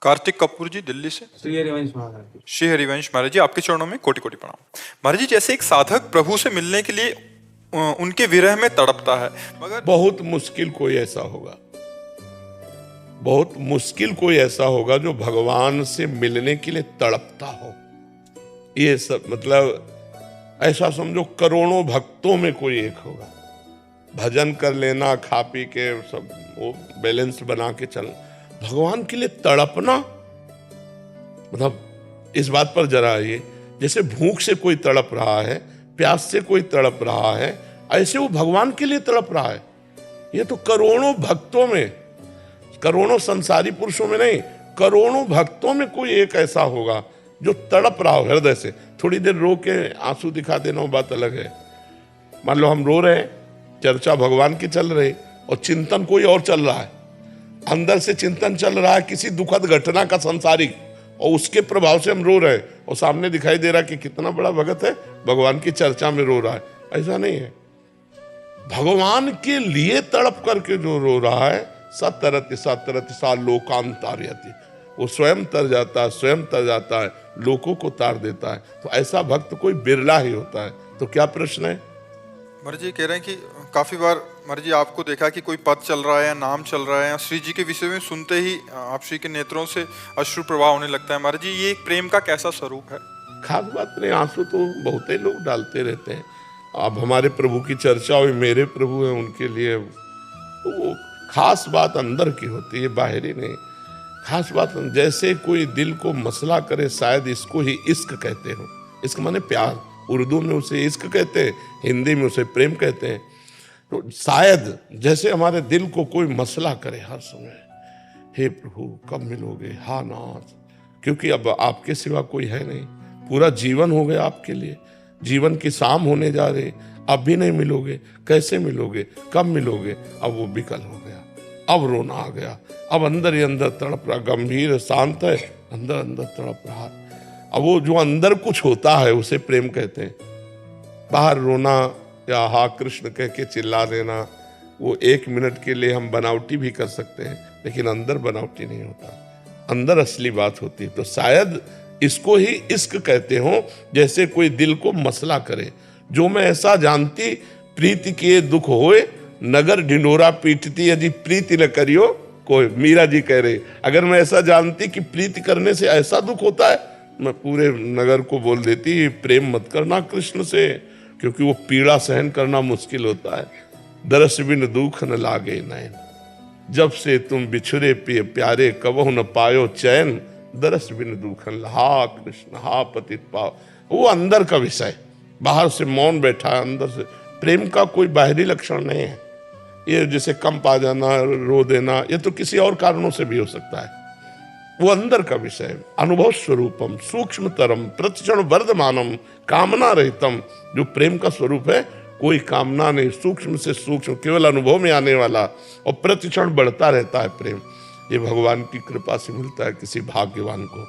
कार्तिक कपूर जी दिल्ली से। श्री हरिवंश महाराज जी। श्री हरिवंश महाराज जी, आपके चरणों में कोटि कोटि प्रणाम। महाराज जी, जैसे एक साधक प्रभु से मिलने के लिए उनके विरह में तड़पता है, मगर बहुत मुश्किल कोई ऐसा होगा, बहुत मुश्किल कोई ऐसा होगा जो भगवान से मिलने के लिए तड़पता हो। ये सब मतलब ऐसा समझो करोड़ों भक्तों में कोई एक होगा। भजन कर लेना, खा पी के सब वो बैलेंस बना के चलना, भगवान के लिए तड़पना, मतलब इस बात पर जरा आइए, जैसे भूख से कोई तड़प रहा है, प्यास से कोई तड़प रहा है, ऐसे वो भगवान के लिए तड़प रहा है। ये तो करोड़ों भक्तों में, करोड़ों संसारी पुरुषों में नहीं, करोड़ों भक्तों में कोई एक ऐसा होगा जो तड़प रहा हो हृदय से। थोड़ी देर रो के आंसू दिखा देना वो बात अलग है। मान लो हम रो रहे हैं, चर्चा भगवान की चल रही और चिंतन कोई और चल रहा है, अंदर से चिंतन चल रहा है किसी दुखद घटना का सांसारिक, और उसके प्रभाव से हम रो रहे हैं और सामने दिखाई दे रहा कि कितना बड़ा भगत है, भगवान की चर्चा में रो रहा है। ऐसा नहीं है। भगवान के लिए तड़प करके जो रो रहा है, सतरति सा लोकांतार्यति, वो स्वयं तर जाता है, स्वयं तर जाता है, लोगों को तार देता है। तो ऐसा भक्त कोई बिरला ही होता है। तो क्या प्रश्न है? महाराज जी कह रहे हैं कि काफी बार महाराज जी आपको देखा कि कोई पद चल रहा है या नाम चल रहा है या श्री जी के विषय में सुनते ही आप श्री के नेत्रों से अश्रु प्रवाह होने लगता है। महाराज जी, ये एक प्रेम का कैसा स्वरूप है? खास बात नहीं, आंसू तो बहुत ही लोग डालते रहते हैं। अब हमारे प्रभु की चर्चा हुई, मेरे प्रभु हैं, उनके लिए तो वो खास बात अंदर की होती है, बाहरी नहीं। खास बात जैसे कोई दिल को मसला करे, शायद इसको ही इश्क कहते हो। इश्क माने प्यार, उर्दू में उसे इश्क कहते हैं, हिंदी में उसे प्रेम कहते हैं। तो शायद जैसे हमारे दिल को कोई मसला करे हर समय, हे प्रभु कब मिलोगे, हा नाथ, क्योंकि अब आपके सिवा कोई है नहीं, पूरा जीवन हो गया आपके लिए, जीवन की शाम होने जा रही, अब भी नहीं मिलोगे, कैसे मिलोगे, कब मिलोगे? अब वो विकल हो गया, अब रोना आ गया, अब अंदर ही अंदर तड़प रहा, गंभीर शांत है, अंदर अंदर तड़प रहा। अब वो जो अंदर कुछ होता है उसे प्रेम कहते हैं। बाहर रोना या हा कृष्ण कह के चिल्ला देना, वो एक मिनट के लिए हम बनावटी भी कर सकते हैं, लेकिन अंदर बनावटी नहीं होता, अंदर असली बात होती है। तो शायद इसको ही इश्क कहते हो, जैसे कोई दिल को मसला करे। जो मैं ऐसा जानती प्रीति किए दुख होए, नगर ढिंढोरा पीटती यदि प्रीति न करियो कोई। मीरा जी कह रहे, अगर मैं ऐसा जानती कि प्रीति करने से ऐसा दुख होता है, मैं पूरे नगर को बोल देती प्रेम मत करना कृष्ण से, क्योंकि वो पीड़ा सहन करना मुश्किल होता है। दरस बिन दुख न लागे नैन, जब से तुम बिछुरे प्यारे कबहु न पायो चैन, दरस बिन दुखन, हा कृष्ण हा पतित पाव। वो अंदर का विषय, बाहर से मौन बैठा है, अंदर से प्रेम का कोई बाहरी लक्षण नहीं है। ये जैसे कंप आ जाना, रो देना, ये तो किसी और कारणों से भी हो सकता है। वो अंदर का विषय, अनुभव स्वरूपम सूक्ष्मतरम प्रतिक्षण वर्धमानम कामना रहितम। जो प्रेम का स्वरूप है, कोई कामना नहीं, सूक्ष्म से सूक्ष्म, केवल अनुभव में आने वाला, और प्रतिक्षण बढ़ता रहता है प्रेम। ये भगवान की कृपा से मिलता है किसी भाग्यवान को।